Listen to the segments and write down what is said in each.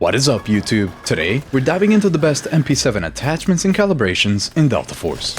What is up, YouTube? Today, we're diving into the best MP7 attachments and calibrations in Delta Force.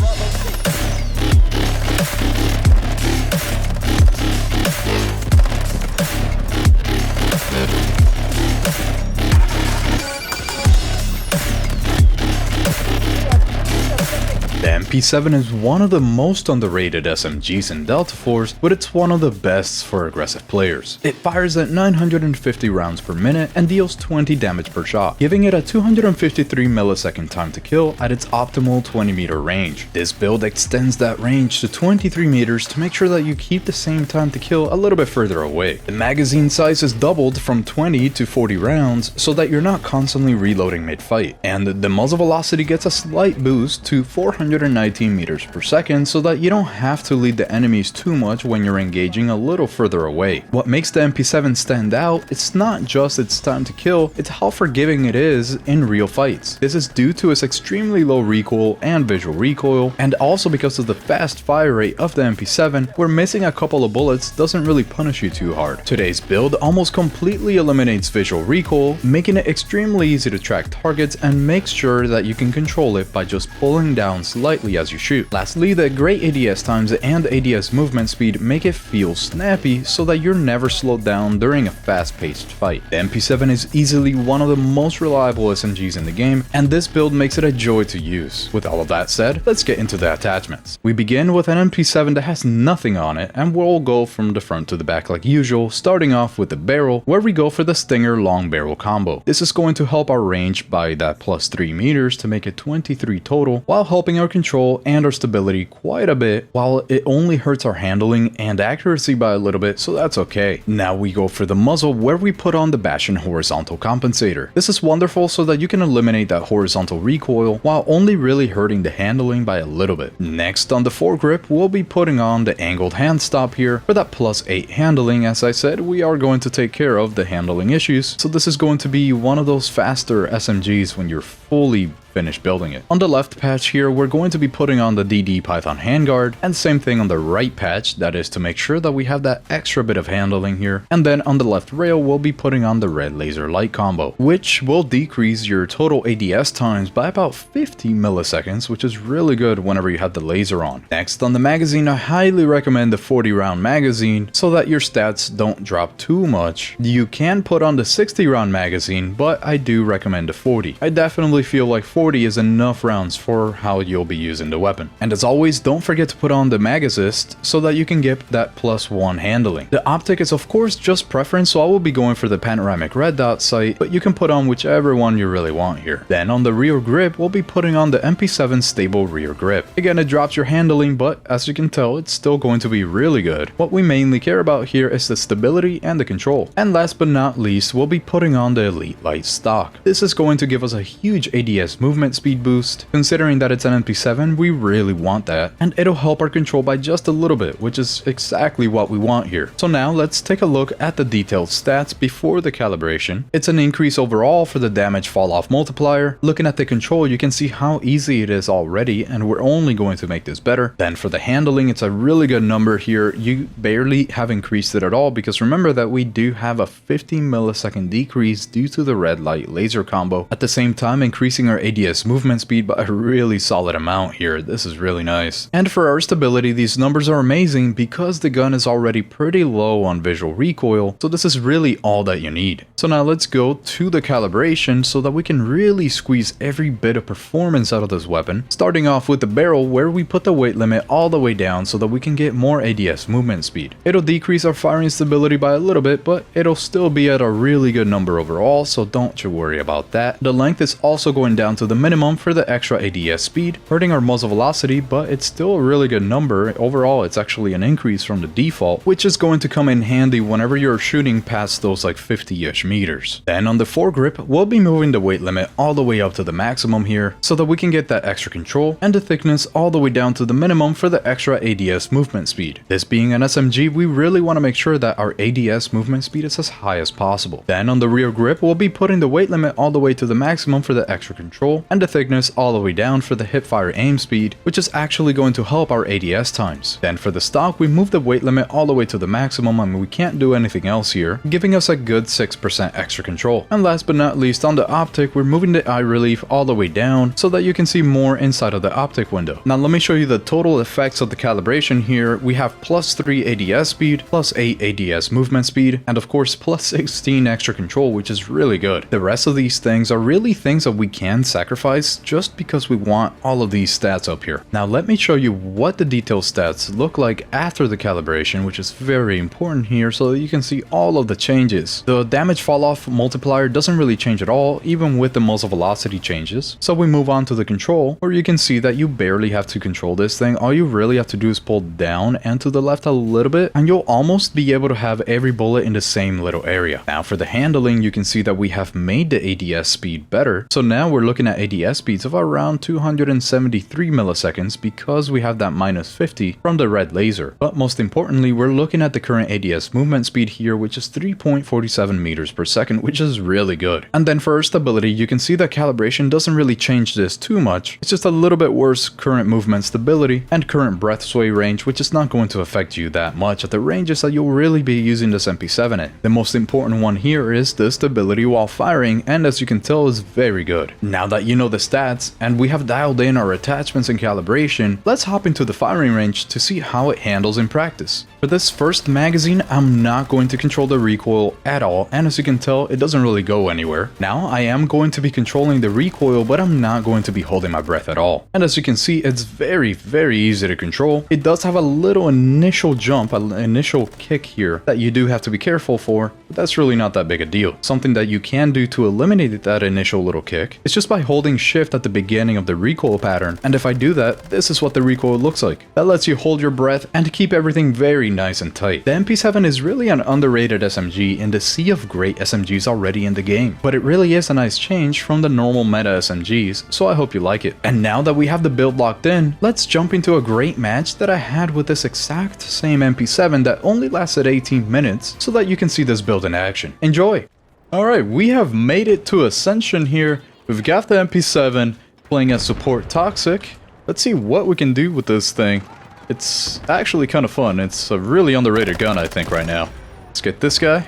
The MP7 is one of the most underrated SMGs in Delta Force, but it's one of the best for aggressive players. It fires at 950 rounds per minute and deals 20 damage per shot, giving it a 253 millisecond time to kill at its optimal 20 meter range. This build extends that range to 23 meters to make sure that you keep the same time to kill a little bit further away. The magazine size is doubled from 20 to 40 rounds so that you're not constantly reloading mid-fight, and the muzzle velocity gets a slight boost to 419 meters per second so that you don't have to lead the enemies too much when you're engaging a little further away. What makes the MP7 stand out, it's not just its time to kill, it's how forgiving it is in real fights. This is due to its extremely low recoil and visual recoil, and also because of the fast fire rate of the MP7, where missing a couple of bullets doesn't really punish you too hard. Today's build almost completely eliminates visual recoil, making it extremely easy to track targets and makes sure that you can control it by just pulling down slightly as you shoot. Lastly, the great ADS times and ADS movement speed make it feel snappy so that you're never slowed down during a fast-paced fight. The MP7 is easily one of the most reliable SMGs in the game, and this build makes it a joy to use. With all of that said, let's get into the attachments. We begin with an MP7 that has nothing on it, and we'll go from the front to the back like usual, starting off with the barrel, where we go for the Stinger long barrel combo. This is going to help our range by that plus 3 meters to make it 23 total, while helping our control and our stability quite a bit, while it only hurts our handling and accuracy by a little bit, so that's okay. Now we go for the muzzle, where we put on the Bastion horizontal compensator. This is wonderful so that you can eliminate that horizontal recoil while only really hurting the handling by a little bit. Next, on the foregrip, we'll be putting on the angled hand stop here for that plus 8 handling. As I said, we are going to take care of the handling issues, so this is going to be one of those faster SMGs when you're fully finished building it. On the left patch here, we're going to be putting on the DD Python handguard, and same thing on the right patch, that is to make sure that we have that extra bit of handling here. And then on the left rail, we'll be putting on the red laser light combo, which will decrease your total ADS times by about 50 milliseconds, which is really good whenever you have the laser on. Next, on the magazine, I highly recommend the 40 round magazine so that your stats don't drop too much. You can put on the 60 round magazine, but I do recommend the 40. I definitely feel like 40 is enough rounds for how you'll be using the weapon. And as always, don't forget to put on the mag assist so that you can get that plus 1 handling. The optic is of course just preference, so I will be going for the panoramic red dot sight, but you can put on whichever one you really want here. Then on the rear grip, we'll be putting on the MP7 stable rear grip. Again, it drops your handling, but as you can tell, it's still going to be really good. What we mainly care about here is the stability and the control. And last but not least, we'll be putting on the Elite Light stock. This is going to give us a huge ADS movement speed boost. Considering that it's an MP7, we really want that, and it'll help our control by just a little bit, which is exactly what we want here. So now let's take a look at the detailed stats before the calibration. It's an increase overall for the damage fall off multiplier. Looking at the control, you can see how easy it is already, and we're only going to make this better. Then for the handling, it's a really good number here. You barely have increased it at all, because remember that we do have a 15 millisecond decrease due to the red light laser combo, at the same time increasing our ADS movement speed by a really solid amount here. This is really nice. And for our stability, these numbers are amazing because the gun is already pretty low on visual recoil, so this is really all that you need. So now let's go to the calibration so that we can really squeeze every bit of performance out of this weapon, starting off with the barrel, where we put the weight limit all the way down so that we can get more ADS movement speed. It'll decrease our firing stability by a little bit, but it'll still be at a really good number overall, so don't you worry about that. The length is also going down to the minimum for the extra ADS speed, hurting our muzzle velocity, but it's still a really good number. Overall, it's actually an increase from the default, which is going to come in handy whenever you're shooting past those like 50-ish meters. Then on the foregrip, we'll be moving the weight limit all the way up to the maximum here so that we can get that extra control, and the thickness all the way down to the minimum for the extra ADS movement speed. This being an SMG, we really want to make sure that our ADS movement speed is as high as possible. Then on the rear grip, we'll be putting the weight limit all the way to the maximum for the extra control, control, and the thickness all the way down for the hipfire aim speed, which is actually going to help our ADS times. Then for the stock, we move the weight limit all the way to the maximum, and we can't do anything else here, giving us a good 6% extra control. And last but not least, on the optic, we're moving the eye relief all the way down so that you can see more inside of the optic window. Now let me show you the total effects of the calibration here. We have +3 ADS speed, +8 ADS movement speed, and of course +16 extra control, which is really good. The rest of these things are really things that we can sacrifice just because we want all of these stats up here. Now let me show you what the detailed stats look like after the calibration, which is very important here so that you can see all of the changes. The damage fall off multiplier doesn't really change at all, even with the muzzle velocity changes. So we move on to the control, where you can see that you barely have to control this thing. All you really have to do is pull down and to the left a little bit, and you'll almost be able to have every bullet in the same little area. Now for the handling, you can see that we have made the ADS speed better. So now we're looking at ADS speeds of around 273 milliseconds because we have that -50 from the red laser. But most importantly, we're looking at the current ADS movement speed here, which is 3.47 meters per second, which is really good. And then for our stability, you can see that calibration doesn't really change this too much. It's just a little bit worse current movement stability and current breath sway range, which is not going to affect you that much at the ranges that you'll really be using this MP7 in. The most important one here is the stability while firing, and as you can tell, is very good. Now that you know the stats and we have dialed in our attachments and calibration, let's hop into the firing range to see how it handles in practice. For this first magazine, I'm not going to control the recoil at all, and as you can tell, it doesn't really go anywhere. Now I am going to be controlling the recoil, but I'm not going to be holding my breath at all. And as you can see, it's very easy to control. It does have a little initial jump, an initial kick here that you do have to be careful for, but that's really not that big a deal. Something that you can do to eliminate that initial little kick is just by holding shift at the beginning of the recoil pattern, and if I do that, this is what the recoil looks like. That lets you hold your breath and keep everything very nice and tight. The MP7 is really an underrated SMG in the sea of great SMGs already in the game, but it really is a nice change from the normal meta SMGs, so I hope you like it. And now that we have the build locked in, let's jump into a great match that I had with this exact same MP7 that only lasted 18 minutes so that you can see this build in action. Enjoy! Alright, we have made it to Ascension here. We've got the MP7 playing as support Toxic. Let's see what we can do with this thing. It's actually kind of fun. It's a really underrated gun, I think, right now. Let's get this guy.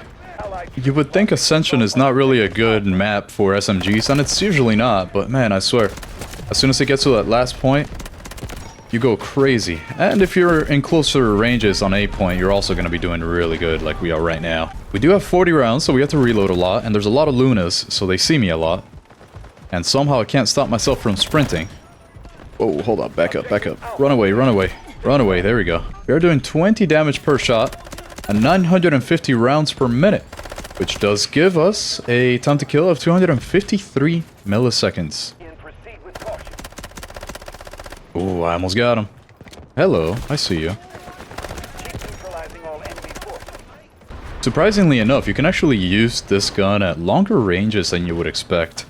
You would think Ascension is not really a good map for SMGs, and it's usually not, but man, I swear, as soon as it gets to that last point, you go crazy. And if you're in closer ranges on A point, you're also going to be doing really good like we are right now. We do have 40 rounds, so we have to reload a lot, and there's a lot of Lunas, so they see me a lot. And somehow I can't stop myself from sprinting. Oh, hold up, back up, back up. Run away, run away, run away, there we go. We are doing 20 damage per shot and 950 rounds per minute, which does give us a time to kill of 253 milliseconds. Oh, I almost got him. Hello, I see you. Surprisingly enough, you can actually use this gun at longer ranges than you would expect.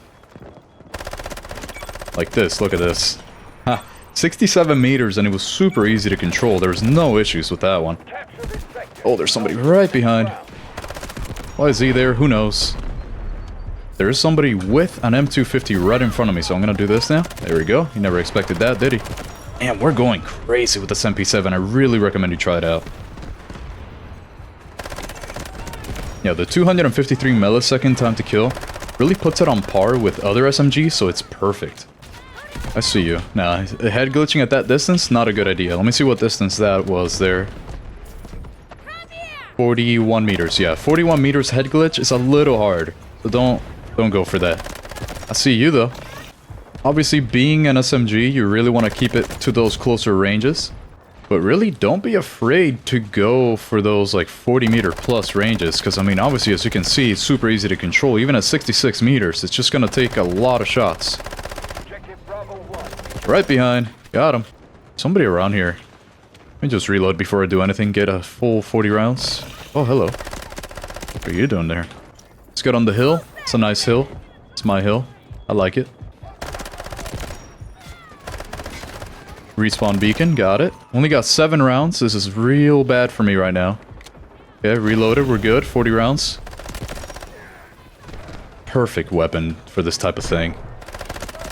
Like this, look at this. Ha, 67 meters and it was super easy to control. There's no issues with that one. Oh, there's somebody right behind. Why is he there? Who knows? There is somebody with an M250 right in front of me, so I'm gonna do this now. There we go. He never expected that, did he? Man, we're going crazy with this MP7. I really recommend you try it out. Yeah, the 253 millisecond time to kill really puts it on par with other SMGs, so it's perfect. I see you. Nah, head glitching at that distance, not a good idea. Let me see what distance that was there. 41 meters, yeah. 41 meters head glitch is a little hard, so don't go for that. I see you though. Obviously, being an SMG, you really want to keep it to those closer ranges. But really, don't be afraid to go for those like 40 meter plus ranges, because I mean, obviously, as you can see, it's super easy to control. Even at 66 meters, it's just going to take a lot of shots. Right behind. Got him. Somebody around here. Let me just reload before I do anything. Get a full 40 rounds. Oh, hello. What are you doing there? Let's get on the hill. It's a nice hill. It's my hill. I like it. Respawn beacon. Got it. Only got 7 rounds. This is real bad for me right now. Okay, reloaded. We're good. 40 rounds. Perfect weapon for this type of thing.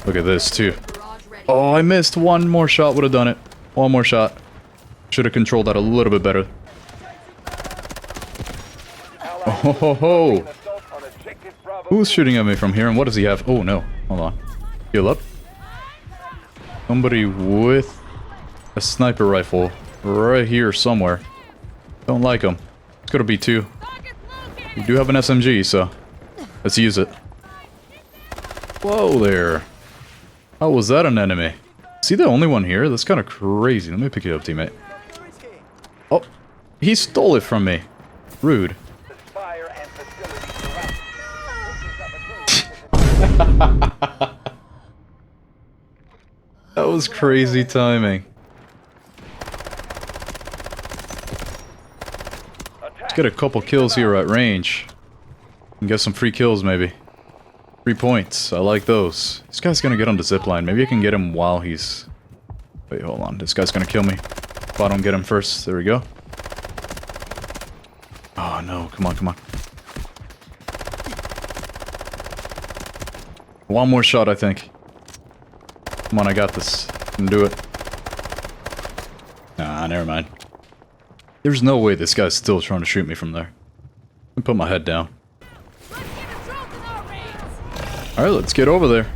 Look at this, too. Oh, I missed. One more shot would have done it. One more shot. Should have controlled that a little bit better. Oh, ho, ho. Who's shooting at me from here, and what does he have? Oh, no. Hold on. Heal up. Somebody with a sniper rifle right here somewhere. Don't like him. It's gonna be two. We do have an SMG, so let's use it. Whoa there. How was that an enemy? Is he the only one here? That's kind of crazy. Let me pick you up, teammate. Oh, he stole it from me. Rude. That was crazy timing. Let's get a couple kills here at range. And get some free kills, maybe. 3 points. I like those. This guy's gonna get on the zipline. Maybe I can get him while he's... Wait, hold on. This guy's gonna kill me. If I don't get him first. There we go. Oh, no. Come on, come on. One more shot, I think. Come on, I got this. I can do it. Nah, never mind. There's no way this guy's still trying to shoot me from there. Let me put my head down. Alright, let's get over there.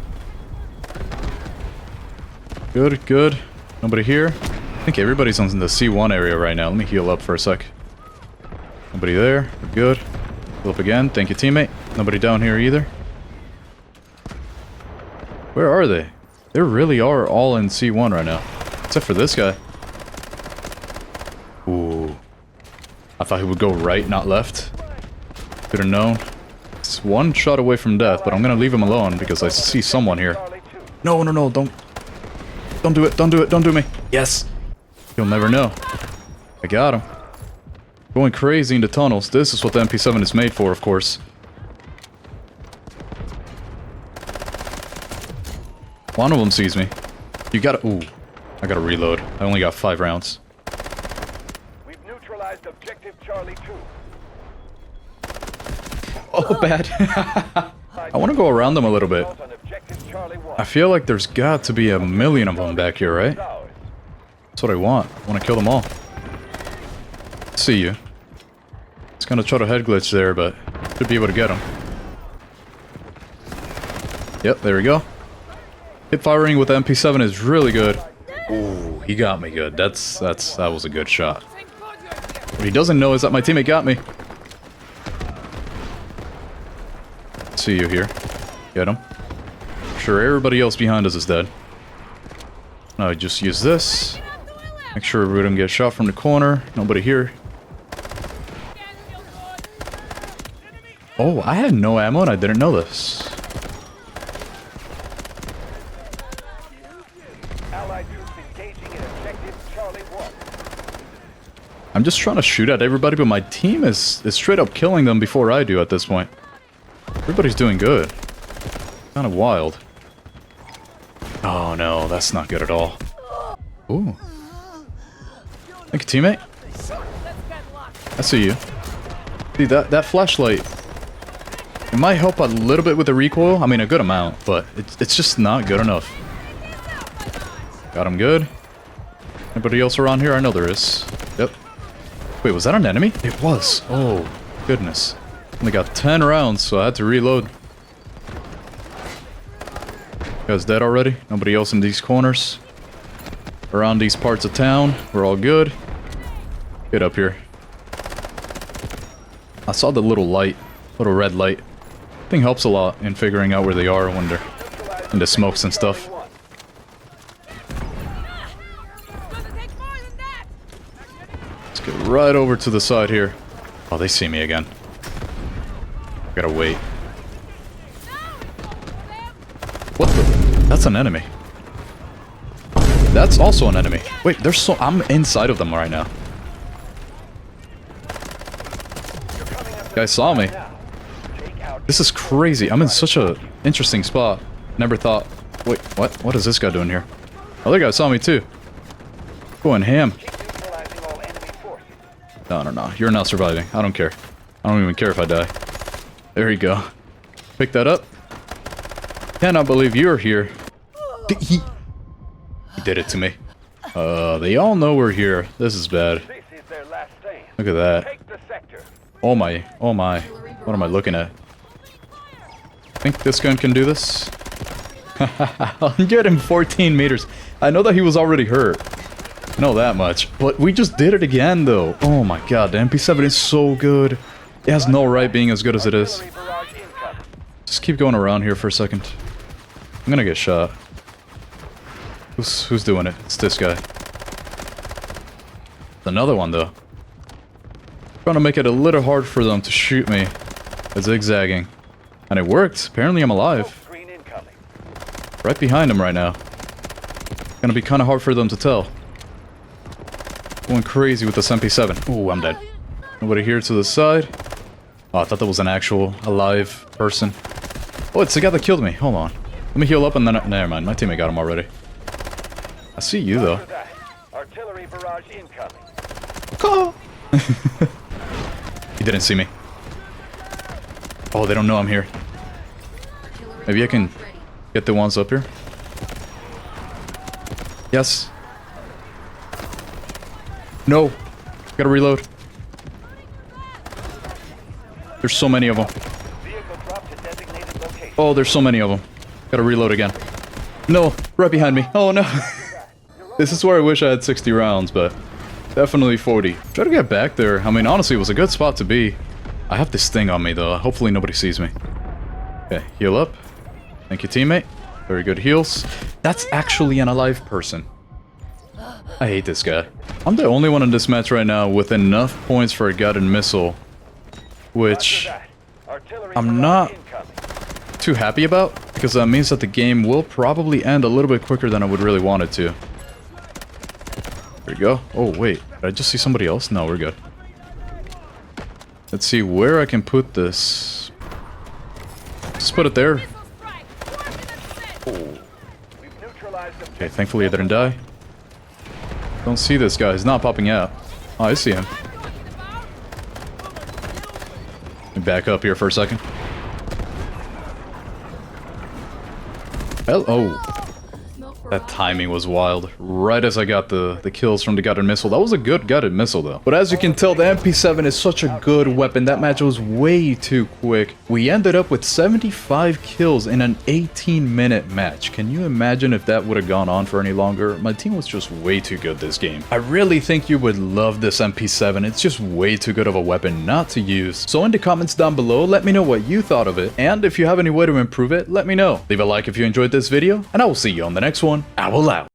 Good, good. Nobody here. I think everybody's on the C1 area right now. Let me heal up for a sec. Nobody there. We're good. Heal up again. Thank you, teammate. Nobody down here either. Where are they? They really are all in C1 right now. Except for this guy. Ooh. I thought he would go right, not left. Could have known. It's one shot away from death, but I'm gonna leave him alone because I see someone here. No, no, no, don't do it, don't do it, don't do me. Yes! You'll never know. I got him. Going crazy in the tunnels. This is what the MP7 is made for, of course. One of them sees me. You gotta... Ooh. I gotta reload. I only got 5 rounds. We've neutralized objective Charlie 2. Oh, bad. I want to go around them a little bit. I feel like there's got to be a million of them back here, right? That's what I want. I want to kill them all. See you. It's gonna try to head glitch there, but should be able to get him. Yep, there we go. Hip firing with the MP7 is really good. Ooh, he got me good. That was a good shot. What he doesn't know is that my teammate got me. See you here. Get him. Sure, everybody else behind us is dead. Now I just use this. Make sure we don't get shot from the corner. Nobody here. Oh, I had no ammo and I didn't know this. I'm just trying to shoot at everybody, but my team is straight up killing them before I do at this point. Everybody's doing good. Kind of wild. Oh no, that's not good at all. Ooh. Thank you, teammate. I see you. See, that flashlight, it might help a little bit with the recoil. I mean, a good amount, but it's just not good enough. Got him good. Anybody else around here? I know there is. Yep. Wait, was that an enemy? It was. Oh, goodness. Only got 10 rounds, so I had to reload. You guys dead already? Nobody else in these corners? Around these parts of town? We're all good. Get up here. I saw the little light. Little red light. I think helps a lot in figuring out where they are when they're in the smokes and stuff. Let's get right over to the side here. Oh, they see me again. Gotta wait. What the? That's an enemy. That's also an enemy. Wait, there's so... I'm inside of them right now. Guys saw me. This is crazy. I'm in such a interesting spot. Never thought... Wait, what? What is this guy doing here? Other guy saw me too. Going ham. No, no, no. You're not surviving. I don't care. I don't even care if I die. There you go. Pick that up. Cannot believe you're here. He did it to me. They all know we're here. This is bad. This is their last stand. Look at that. Take the sector. Oh my. What am I looking at? Think this gun can do this? 114 meters. I know that he was already hurt. I know that much. But we just did it again, though. Oh my god, the MP7 is so good. It has no right being as good as it is. Artillery barrage incoming. Just keep going around here for a second. I'm gonna get shot. Who's doing it? It's this guy. It's another one, though. Trying to make it a little hard for them to shoot me. It's zigzagging. And it worked. Apparently I'm alive. Screen incoming. Right behind him right now. Gonna be kind of hard for them to tell. Going crazy with this MP7. Ooh, I'm dead. Nobody here to the side. Oh, I thought that was an actual alive person. Oh, it's the guy that killed me. Hold on. Let me heal up and then... Never mind. My teammate got him already. I see you, though. After that, artillery barrage incoming. He didn't see me. Oh, they don't know I'm here. Maybe I can get the ones up here. Yes. No. Gotta reload. There's so many of them. Vehicle dropped to designated location. Oh, there's so many of them. Gotta reload again. No, right behind me. Oh no. This is where I wish I had 60 rounds, but definitely 40. Try to get back there. I mean, honestly, it was a good spot to be. I have this thing on me, though. Hopefully nobody sees me. Okay, heal up. Thank you, teammate. Very good heals. That's actually an alive person. I hate this guy. I'm the only one in this match right now with enough points for a guided missile, which I'm not too happy about, because that means that the game will probably end a little bit quicker than I would really want it to. There we go. Oh, wait. Did I just see somebody else? No, we're good. Let's see where I can put this. Just put it there. Oh. Okay, thankfully I didn't die. Don't see this guy. He's not popping out. Oh, I see him. Let me back up here for a second. Oh. That timing was wild. Right as I got the kills from the guided missile. That was a good guided missile, though. But as you can tell, the MP7 is such a good weapon. That match was way too quick. We ended up with 75 kills in an 18-minute match. Can you imagine if that would have gone on for any longer? My team was just way too good this game. I really think you would love this MP7. It's just way too good of a weapon not to use. So in the comments down below, let me know what you thought of it. And if you have any way to improve it, let me know. Leave a like if you enjoyed this video, and I will see you on the next one. Owl out.